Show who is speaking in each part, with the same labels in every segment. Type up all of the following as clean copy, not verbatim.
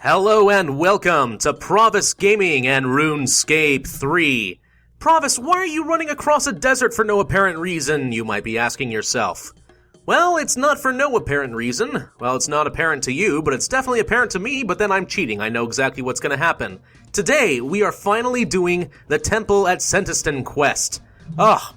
Speaker 1: Hello and welcome to Pravus Gaming and Runescape 3. Pravus, why are you running across a desert for no apparent reason, you might be asking yourself. Well, it's not for no apparent reason. Well, it's not apparent to you, but it's definitely apparent to me, but then I'm cheating. I know exactly what's going to happen. Today, we are finally doing the Temple at Sentiston quest. I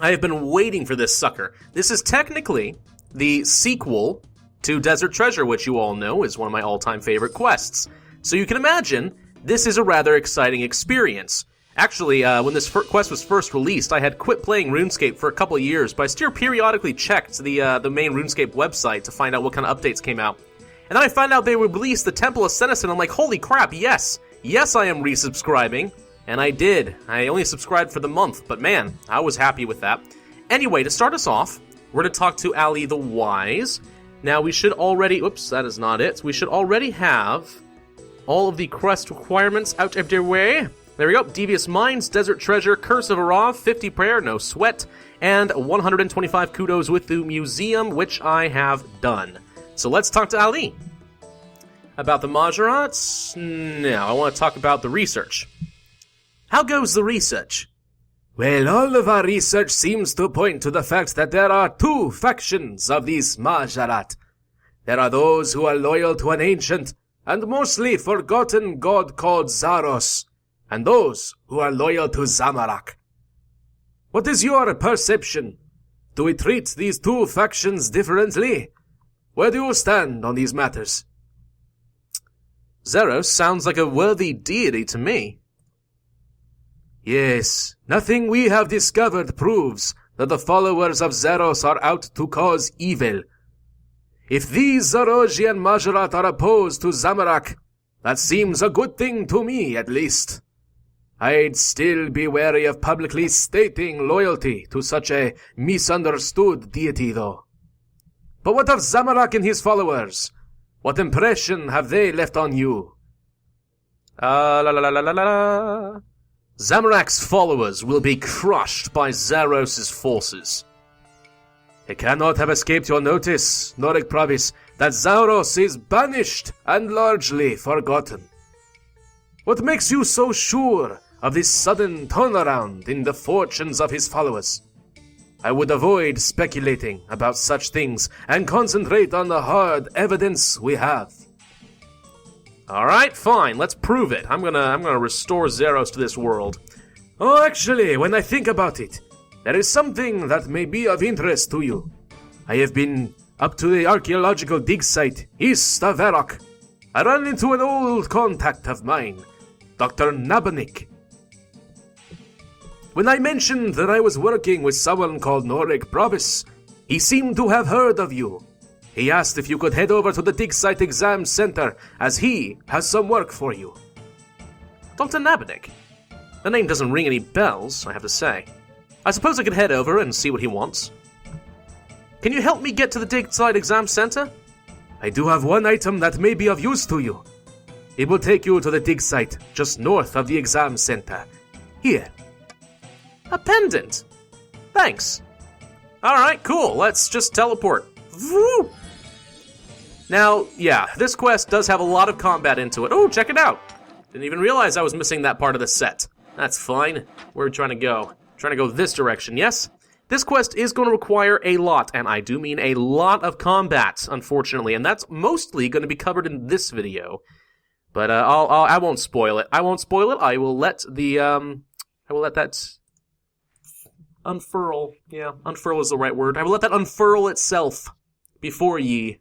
Speaker 1: have been waiting for this sucker. This is technically the sequel to Desert Treasure, which you all know is one of my all-time favorite quests. So you can imagine, this is a rather exciting experience. Actually, when this quest was first released, I had quit playing RuneScape for a couple of years, but I still periodically checked the main RuneScape website to find out what kind of updates came out. And then I found out they would release the Temple of Sentiston. I'm like, holy crap, yes! Yes, I am resubscribing. And I did. I only subscribed for the month, but man, I was happy with that. Anyway, to start us off, we're going to talk to Ali the Wise. Now, we should already... Oops, that is not it. We should already have all of the quest requirements out of their way. There we go. Devious Minds, Desert Treasure, Curse of Arav, 50 Prayer, no sweat, and 125 kudos with the museum, which I have done. So let's talk to Ali. About the Majorats? No, I want to talk about the research. How goes the research? Well, all of our research seems to point to the fact that there are two factions of these Majorat. There are those who are loyal to an ancient and mostly forgotten god called Zaros, and those who are loyal to Zamorak. What is your perception? Do we treat these two factions differently? Where do you stand on these matters? Zaros sounds like a worthy deity to me. Yes, nothing we have discovered proves that the followers of Zaros are out to cause evil. If these Zarosian Majorat are opposed to Zamorak, that seems a good thing to me, at least. I'd still be wary of publicly stating loyalty to such a misunderstood deity, though. But what of Zamorak and his followers? What impression have they left on you? Zamorak's followers will be crushed by Zaros' forces. It cannot have escaped your notice, Norik Pravus, that Zaros is banished and largely forgotten. What makes you so sure of this sudden turnaround in the fortunes of his followers? I would avoid speculating about such things and concentrate on the hard evidence we have. Alright, fine, let's prove it. I'm gonna restore Zaros to this world. Oh, actually, when I think about it, there is something that may be of interest to you. I have been up to the archaeological dig site, east of Varrock. I ran into an old contact of mine, Dr. Nabanik. When I mentioned that I was working with someone called Norik Pravus, he seemed to have heard of you. He asked if you could head over to the dig site exam center, as he has some work for you. Dr. Nabanik? The name doesn't ring any bells, I have to say. I suppose I could head over and see what he wants. Can you help me get to the dig site exam center? I do have one item that may be of use to you. It will take you to the dig site, just north of the exam center. Here. A pendant! Thanks. Alright, cool, let's just teleport. Woo! Now, yeah, this quest does have a lot of combat into it. Oh, check it out! Didn't even realize I was missing that part of the set. That's fine. Where are we trying to go? Trying to go this direction, yes? This quest is going to require a lot, and I do mean a lot of combat, unfortunately, and that's mostly going to be covered in this video. But I won't spoil it. I won't spoil it. I will let that unfurl. Yeah, unfurl is the right word. I will let that unfurl itself before ye.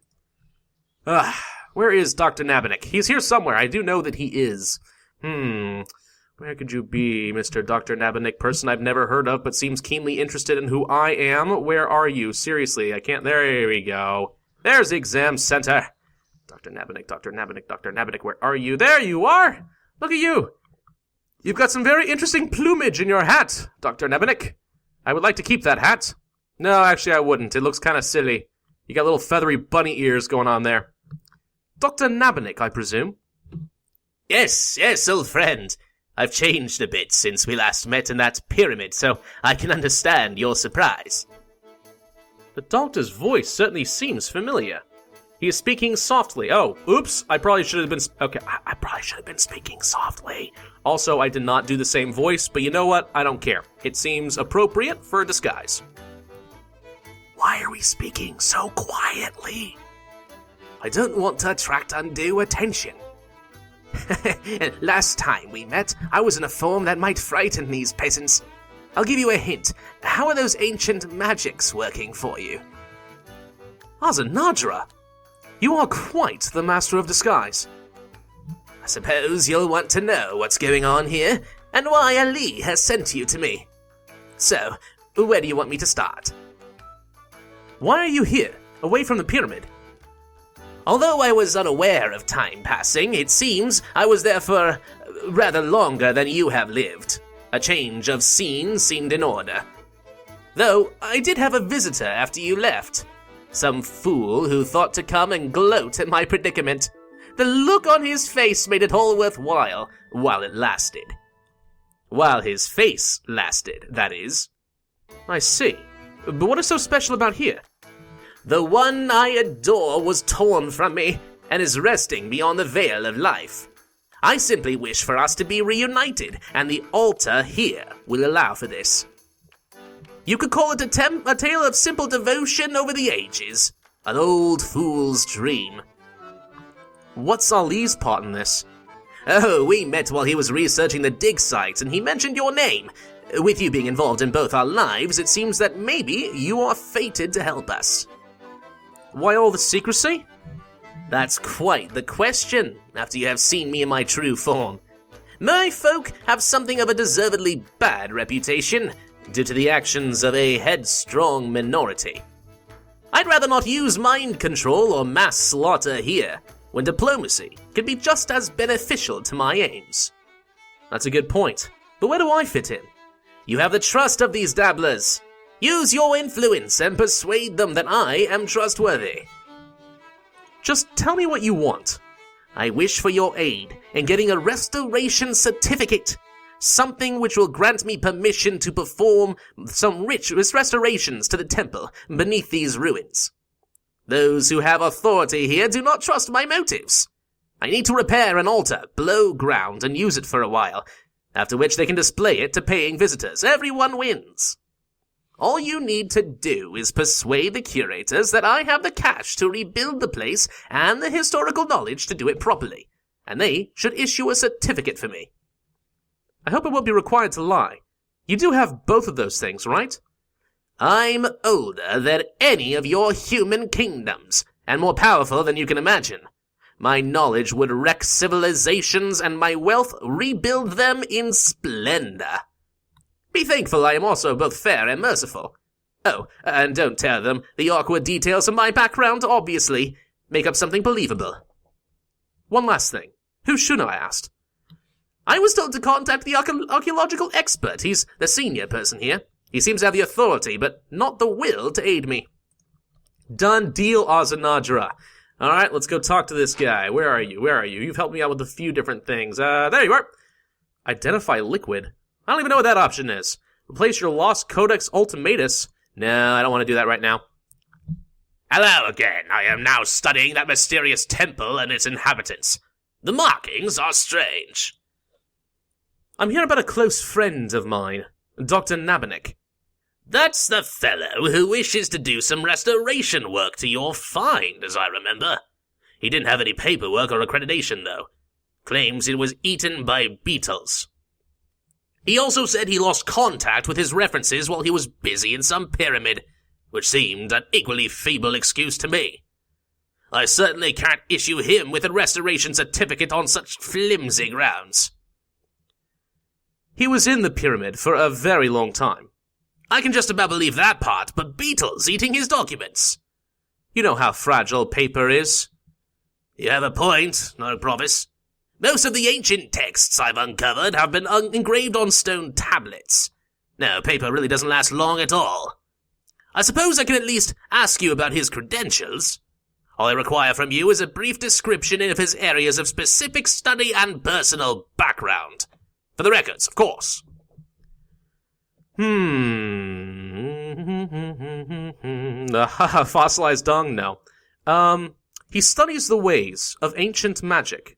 Speaker 1: Where is Dr. Nabanik? He's here somewhere. I do know that he is. Where could you be, Mr. Dr. Nabanik, person I've never heard of but seems keenly interested in who I am? Where are you? Seriously, I can't... There we go. There's the exam center. Dr. Nabanik, Dr. Nabanik, Dr. Nabanik, where are you? There you are! Look at you! You've got some very interesting plumage in your hat, Dr. Nabanik. I would like to keep that hat. No, actually I wouldn't. It looks kind of silly. You got little feathery bunny ears going on there. Dr. Nabanik, I presume?
Speaker 2: Yes, old friend. I've changed a bit since we last met in that pyramid, so I can understand your surprise.
Speaker 1: The doctor's voice certainly seems familiar. He is speaking softly. Oh, oops, I probably should have been... Okay, I probably should have been speaking softly. Also, I did not do the same voice, but you know what? I don't care. It seems appropriate for a disguise. Why are we speaking so quietly? I don't want to attract undue attention. Last time we met, I was in a form that might frighten these peasants. I'll give you a hint. How are those ancient magics working for you? Azanadra, you are quite the master of disguise. I suppose you'll want to know what's going on here, and why Ali has sent you to me. So, where do you want me to start? Why are you here, away from the pyramid? Although I was unaware of time passing, it seems I was there for rather longer than you have lived. A change of scene seemed in order. Though, I did have a visitor after you left. Some fool who thought to come and gloat at my predicament. The look on his face made it all worthwhile, while it lasted. While his face lasted, that is. I see. But what is so special about here? The one I adore was torn from me, and is resting beyond the veil of life. I simply wish for us to be reunited, and the altar here will allow for this. You could call it a tale of simple devotion over the ages. An old fool's dream. What's Ali's part in this? Oh, we met while he was researching the dig site, and he mentioned your name. With you being involved in both our lives, it seems that maybe you are fated to help us. Why all the secrecy? That's quite the question, after you have seen me in my true form. My folk have something of a deservedly bad reputation, due to the actions of a headstrong minority. I'd rather not use mind control or mass slaughter here, when diplomacy could be just as beneficial to my aims. That's a good point, but where do I fit in? You have the trust of these dabblers. Use your influence and persuade them that I am trustworthy. Just tell me what you want. I wish for your aid in getting a restoration certificate. Something which will grant me permission to perform some rich restorations to the temple beneath these ruins. Those who have authority here do not trust my motives. I need to repair an altar, blow ground, and use it for a while, after which they can display it to paying visitors. Everyone wins. All you need to do is persuade the curators that I have the cash to rebuild the place and the historical knowledge to do it properly, and they should issue a certificate for me. I hope I won't be required to lie. You do have both of those things, right? I'm older than any of your human kingdoms, and more powerful than you can imagine. My knowledge would wreck civilizations, and my wealth rebuild them in splendor. Be thankful I am also both fair and merciful. Oh, and don't tell them the awkward details of my background, obviously. Make up something believable. One last thing. Who should I ask? I was told to contact the archaeological expert. He's the senior person here. He seems to have the authority, but not the will to aid me. Done deal, Azanadra. Alright, let's go talk to this guy. Where are you? You've helped me out with a few different things. There you are. Identify liquid. I don't even know what that option is. Replace your lost Codex Ultimatus. No, I don't want to do that right now.
Speaker 2: Hello again. I am now studying that mysterious temple and its inhabitants. The markings are strange.
Speaker 1: I'm here about a close friend of mine, Dr. Nabanik.
Speaker 2: That's the fellow who wishes to do some restoration work to your find, as I remember. He didn't have any paperwork or accreditation, though. Claims it was eaten by beetles. He also said he lost contact with his references while he was busy in some pyramid, which seemed an equally feeble excuse to me. I certainly can't issue him with a restoration certificate on such flimsy grounds.
Speaker 1: He was in the pyramid for a very long time.
Speaker 2: I can just about believe that part, but beetles eating his documents.
Speaker 1: You know how fragile paper is.
Speaker 2: You have a point, no Pravus. Most of the ancient texts I've uncovered have been engraved on stone tablets. No, paper really doesn't last long at all. I suppose I can at least ask you about his credentials. All I require from you is a brief description of his areas of specific study and personal background. For the records, of course.
Speaker 1: The fossilized dung? No. He studies the ways of ancient magic.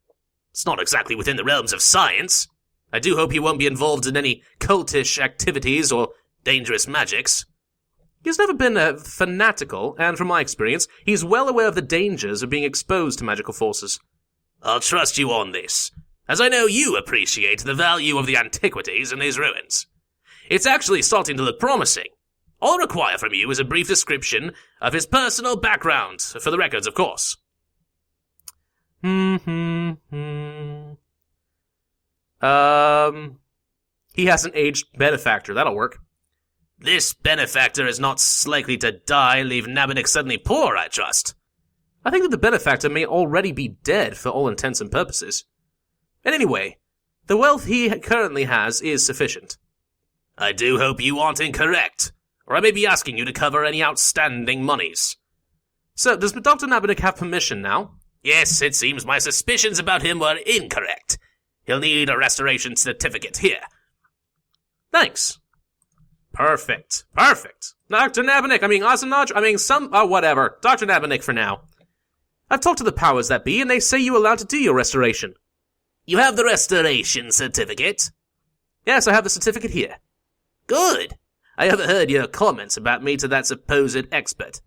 Speaker 2: It's not exactly within the realms of science. I do hope he won't be involved in any cultish activities or dangerous magics.
Speaker 1: He's never been fanatical, and from my experience, he's well aware of the dangers of being exposed to magical forces.
Speaker 2: I'll trust you on this, as I know you appreciate the value of the antiquities in these ruins. It's actually starting to look promising. All I require from you is a brief description of his personal background, for the records, of course.
Speaker 1: He has an aged benefactor. That'll work.
Speaker 2: This benefactor is not likely to die and leave Nabanik suddenly poor, I trust.
Speaker 1: I think that the benefactor may already be dead for all intents and purposes. And anyway, the wealth he currently has is sufficient.
Speaker 2: I do hope you aren't incorrect, or I may be asking you to cover any outstanding monies.
Speaker 1: So, does Dr. Nabanik have permission now?
Speaker 2: Yes, it seems my suspicions about him were incorrect. He'll need a restoration certificate here.
Speaker 1: Thanks. Perfect. Dr. Nabanik, whatever. Dr. Nabanik for now. I've talked to the powers that be, and they say you're allowed to do your restoration.
Speaker 2: You have the restoration certificate?
Speaker 1: Yes, I have the certificate here.
Speaker 2: Good. I overheard your comments about me to that supposed expert.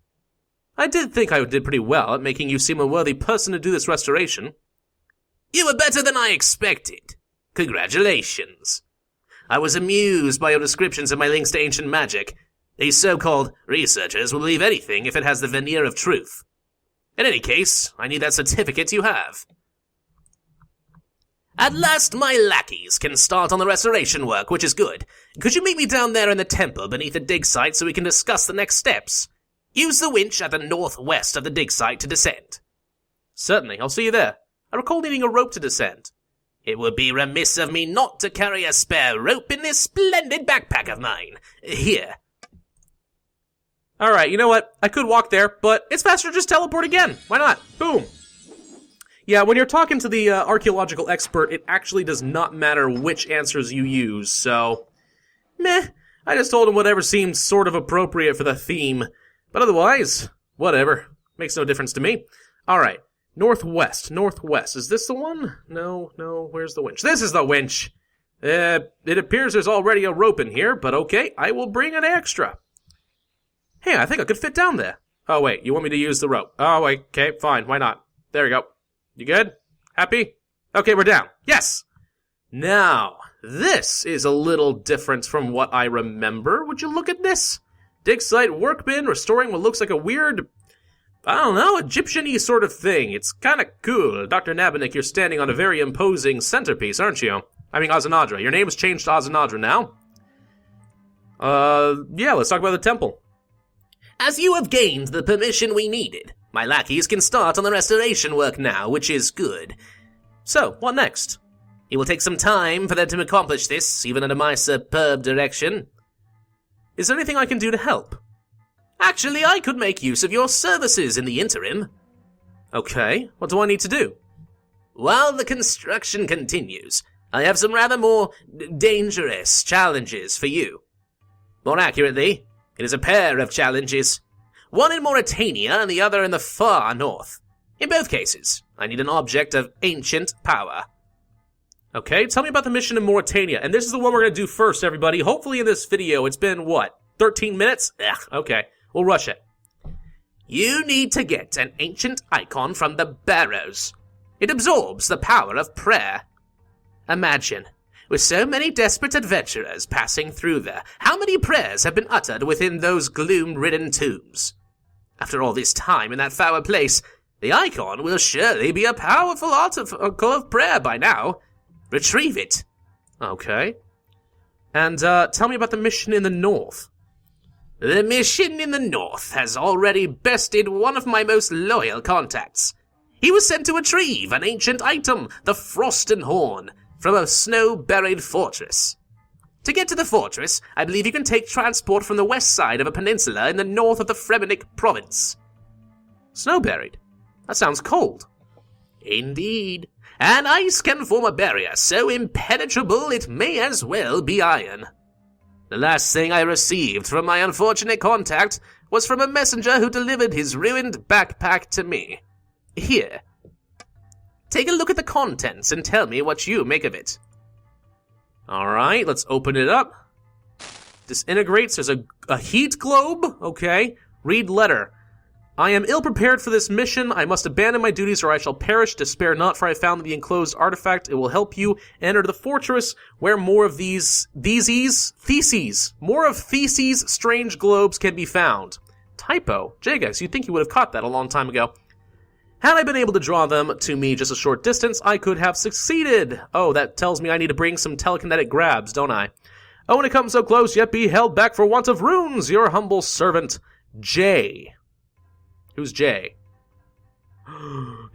Speaker 1: I did think I did pretty well at making you seem a worthy person to do this restoration.
Speaker 2: You were better than I expected. Congratulations. I was amused by your descriptions of my links to ancient magic. These so-called researchers will believe anything if it has the veneer of truth. In any case, I need that certificate you have. At last my lackeys can start on the restoration work, which is good. Could you meet me down there in the temple beneath the dig site so we can discuss the next steps? Use the winch at the northwest of the dig site to descend.
Speaker 1: Certainly, I'll see you there. I recall needing a rope to descend.
Speaker 2: It would be remiss of me not to carry a spare rope in this splendid backpack of mine. Here.
Speaker 1: Alright, you know what? I could walk there, but it's faster to just teleport again. Why not? Boom. Yeah, when you're talking to the archaeological expert, it actually does not matter which answers you use, so... Meh. I just told him whatever seemed sort of appropriate for the theme. But otherwise, whatever. Makes no difference to me. Alright. Northwest. Is this the one? No. Where's the winch? This is the winch! It appears there's already a rope in here, but okay, I will bring an extra. Hey, I think I could fit down there. Oh, wait, you want me to use the rope? Oh, wait, okay, fine, why not? There we go. You good? Happy? Okay, we're down. Yes! Now, this is a little different from what I remember. Would you look at this? Dig site workman restoring what looks like a weird... I don't know, Egyptian-y sort of thing. It's kind of cool. Dr. Nabanik, you're standing on a very imposing centerpiece, aren't you? I mean, Azanadra. Your name's changed to Azanadra now. Yeah, let's talk about the temple.
Speaker 2: As you have gained the permission we needed, my lackeys can start on the restoration work now, which is good.
Speaker 1: So, what next?
Speaker 2: It will take some time for them to accomplish this, even under my superb direction.
Speaker 1: Is there anything I can do to help?
Speaker 2: Actually, I could make use of your services in the interim.
Speaker 1: Okay, what do I need to do?
Speaker 2: While the construction continues, I have some rather more dangerous challenges for you. More accurately, it is a pair of challenges. One in Mauritania and the other in the far north. In both cases, I need an object of ancient power.
Speaker 1: Okay, tell me about the mission in Mauritania. And this is the one we're going to do first, everybody. Hopefully in this video, it's been, what, 13 minutes? Ugh, okay. We'll rush it.
Speaker 2: You need to get an ancient icon from the barrows. It absorbs the power of prayer. Imagine, with so many desperate adventurers passing through there, how many prayers have been uttered within those gloom-ridden tombs? After all this time in that foul place, the icon will surely be a powerful article of prayer by now. Retrieve it.
Speaker 1: Okay. And tell me about the mission in the north.
Speaker 2: The mission in the north has already bested one of my most loyal contacts. He was sent to retrieve an ancient item, the Frosten Horn, from a snow-buried fortress. To get to the fortress, I believe you can take transport from the west side of a peninsula in the north of the Fremenik province.
Speaker 1: Snow-buried? That sounds cold.
Speaker 2: Indeed. And ice can form a barrier so impenetrable it may as well be iron. The last thing I received from my unfortunate contact was from a messenger who delivered his ruined backpack to me.
Speaker 1: Here. Take a look at the contents and tell me what you make of it. Alright, let's open it up. Disintegrates. There's a heat globe. Okay. Read letter. I am ill-prepared for this mission. I must abandon my duties or I shall perish. Despair not, for I found the enclosed artifact. It will help you enter the fortress where more of Theses' strange globes can be found. Typo. Jagex, you'd think you would have caught that a long time ago. Had I been able to draw them to me just a short distance, I could have succeeded. Oh, that tells me I need to bring some telekinetic grabs, don't I? Oh, when it comes so close, yet be held back for want of runes, your humble servant, Jay. Who's Jay?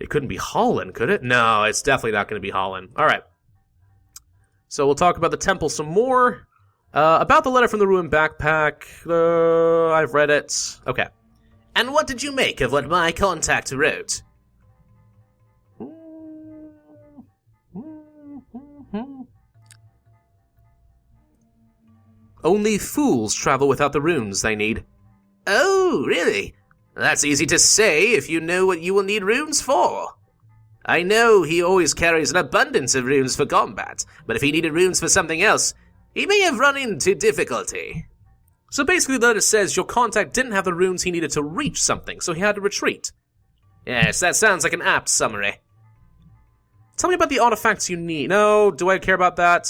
Speaker 1: It couldn't be Holland, could it? No, it's definitely not going to be Holland. All right. So we'll talk about the temple some more. About the letter from the ruined backpack. I've read it. Okay.
Speaker 2: And what did you make of what my contact wrote?
Speaker 1: Only fools travel without the runes they need.
Speaker 2: Oh, really? That's easy to say if you know what you will need runes for. I know he always carries an abundance of runes for combat, but if he needed runes for something else, he may have run into difficulty.
Speaker 1: So basically the letter says your contact didn't have the runes he needed to reach something, so he had to retreat.
Speaker 2: Yes, that sounds like an apt summary.
Speaker 1: Tell me about the artifacts you need. No, do I care about that?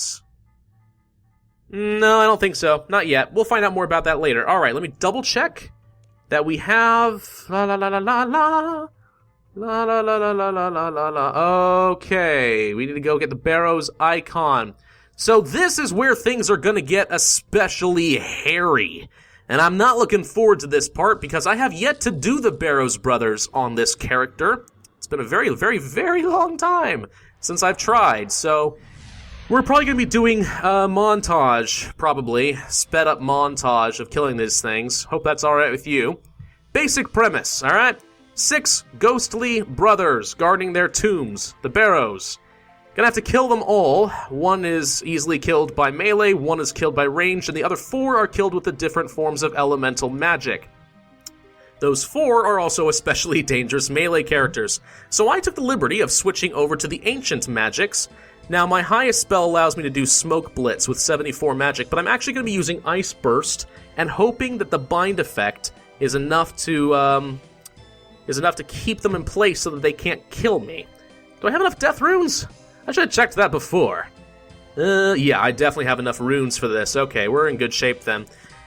Speaker 1: No, I don't think so. Not yet. We'll find out more about that later. Alright, let me double check that we have... La la la la la la. La la la la la la la la la. Okay, we need to go get the Barrows icon. So this is where things are going to get especially hairy. And I'm not looking forward to this part because I have yet to do the Barrows brothers on this character. It's been a very, very, very long time since I've tried, so... We're probably going to be doing a montage, probably. Sped up montage of killing these things. Hope that's alright with you. Basic premise, alright? 6 ghostly brothers guarding their tombs, the Barrows. Gonna have to kill them all. 1 is easily killed by melee, 1 is killed by ranged, and the other 4 are killed with the different forms of elemental magic. Those 4 are also especially dangerous melee characters, so I took the liberty of switching over to the ancient magics. Now, my highest spell allows me to do Smoke Blitz with 74 magic, but I'm actually going to be using Ice Burst, and hoping that the bind effect is enough to keep them in place so that they can't kill me. Do I have enough death runes? I should have checked that before. Yeah, I definitely have enough runes for this. Okay, we're in good shape then.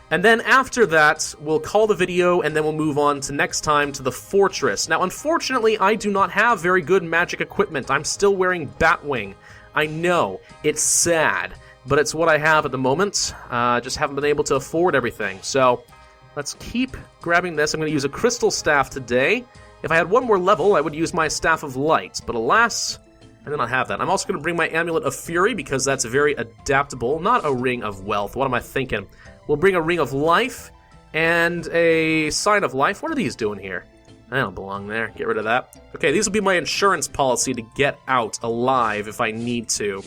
Speaker 1: And then after that, we'll call the video, and then we'll move on to next time to the fortress. Now, unfortunately, I do not have very good magic equipment. I'm still wearing Batwing. I know, it's sad, but it's what I have at the moment. Just haven't been able to afford everything. So, let's keep grabbing this. I'm going to use a crystal staff today. If I had 1 more level, I would use my Staff of Light, but alas, I do not have that. I'm also going to bring my Amulet of Fury, because that's very adaptable. Not a Ring of Wealth, what am I thinking? We'll bring a Ring of Life, and a Sign of Life. What are these doing here? I don't belong there. Get rid of that. Okay, these will be my insurance policy to get out alive if I need to.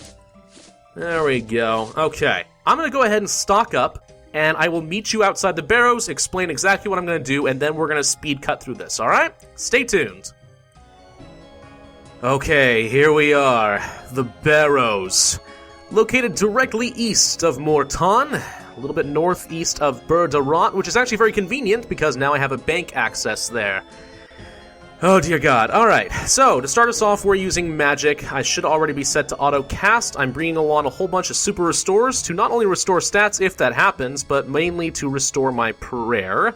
Speaker 1: There we go. Okay, I'm going to go ahead and stock up, and I will meet you outside the Barrows, explain exactly what I'm going to do, and then we're going to speed cut through this, alright? Stay tuned. Okay, here we are. The Barrows. Located directly east of Morton, a little bit northeast of Burdarot, which is actually very convenient because now I have a bank access there. Oh dear god. Alright, so to start us off, we're using magic. I should already be set to auto cast. I'm bringing along a whole bunch of super restores to not only restore stats if that happens, but mainly to restore my prayer.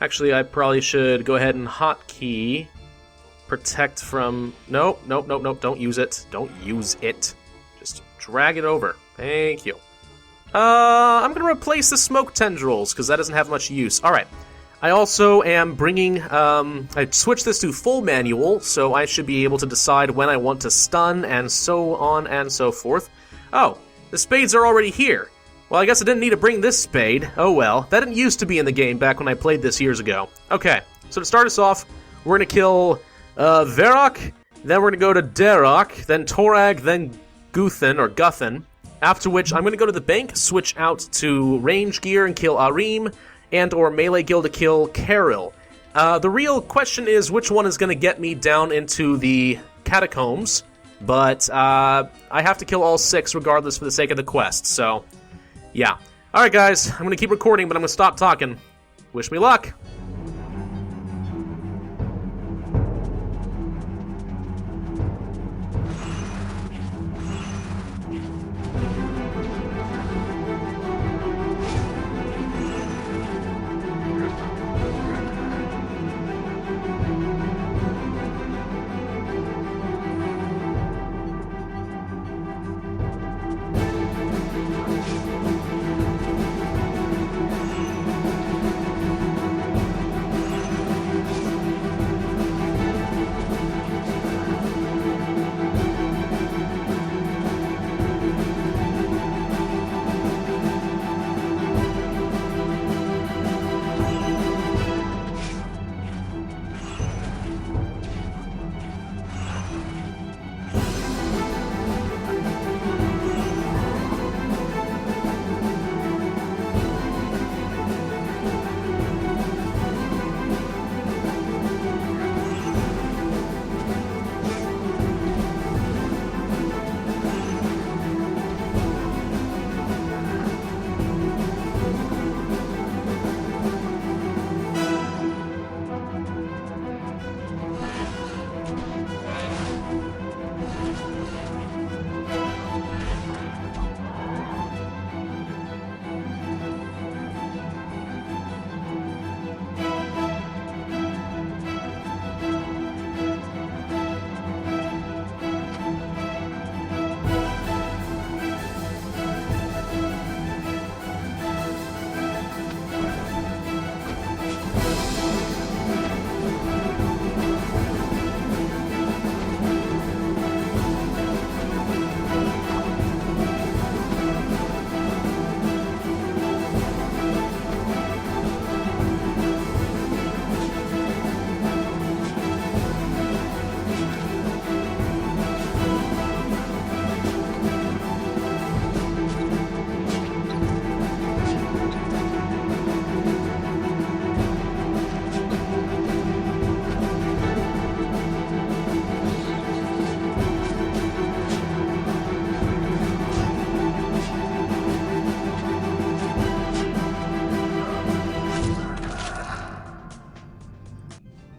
Speaker 1: Actually, I probably should go ahead and hotkey protect from... Nope, don't use it. Don't use it. Just drag it over. Thank you. I'm gonna replace the smoke tendrils, because that doesn't have much use. Alright. I also am bringing, I switched this to full manual, so I should be able to decide when I want to stun, and so on and so forth. Oh, the spades are already here. Well, I guess I didn't need to bring this spade. Oh well, that didn't used to be in the game back when I played this years ago. Okay, so to start us off, we're gonna kill, Varrock, then we're gonna go to Darrock, then Torag, then Guthan, after which I'm gonna go to the bank, switch out to range gear and kill Arim, and or melee guild to kill Caril. The real question is which one is going to get me down into the catacombs, but I have to kill all 6 regardless for the sake of the quest, so yeah. Alright guys, I'm going to keep recording, but I'm going to stop talking. Wish me luck!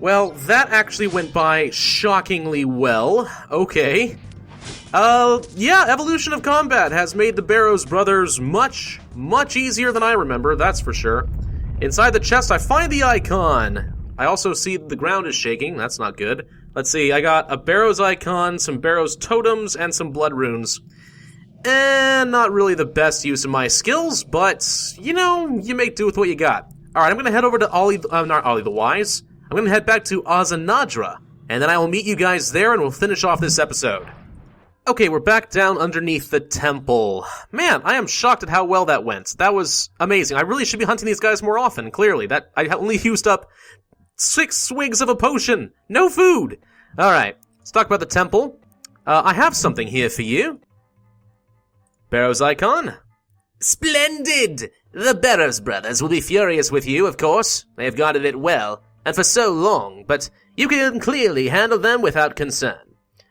Speaker 1: Well, that actually went by shockingly well. Okay. Yeah, evolution of combat has made the Barrows brothers much easier than I remember, that's for sure. Inside the chest, I find the icon. I also see the ground is shaking, that's not good. Let's see, I got a Barrows icon, some Barrows totems, and some blood runes. Not really the best use of my skills, but, you know, you make do with what you got. Alright, I'm gonna head over to not Ollie the Wise. I'm gonna head back to Ozanadra, and then I will meet you guys there and we'll finish off this episode. Okay, we're back down underneath the temple. Man, I am shocked at how well that went. That was amazing. I really should be hunting these guys more often, clearly. I only used up 6 swigs of a potion. No food! Alright, let's talk about the temple. I have something here for you. Barrows icon. Splendid! The Barrows brothers will be furious with you, of course. They have guarded it well, and for so long, but you can clearly handle them without concern.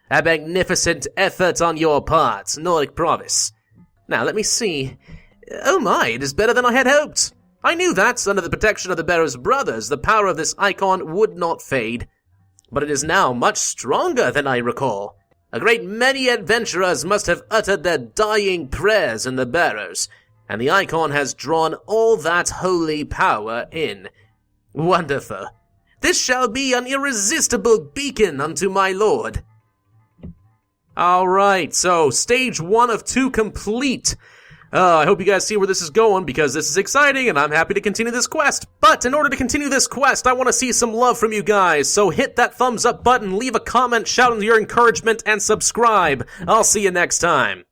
Speaker 1: A magnificent effort on your part, Nordic Pravus. Now, let me see. Oh my, it is better than I had hoped. I knew that, under the protection of the Barrows brothers, the power of this icon would not fade. But it is now much stronger than I recall. A great many adventurers must have uttered their dying prayers in the Barrows, and the icon has drawn all that holy power in. Wonderful. This shall be an irresistible beacon unto my lord. Alright, so stage 1 of 2 complete. I hope you guys see where this is going, because this is exciting and I'm happy to continue this quest. But in order to continue this quest, I want to see some love from you guys, so hit that thumbs up button, leave a comment shouting your encouragement, and subscribe. I'll see you next time.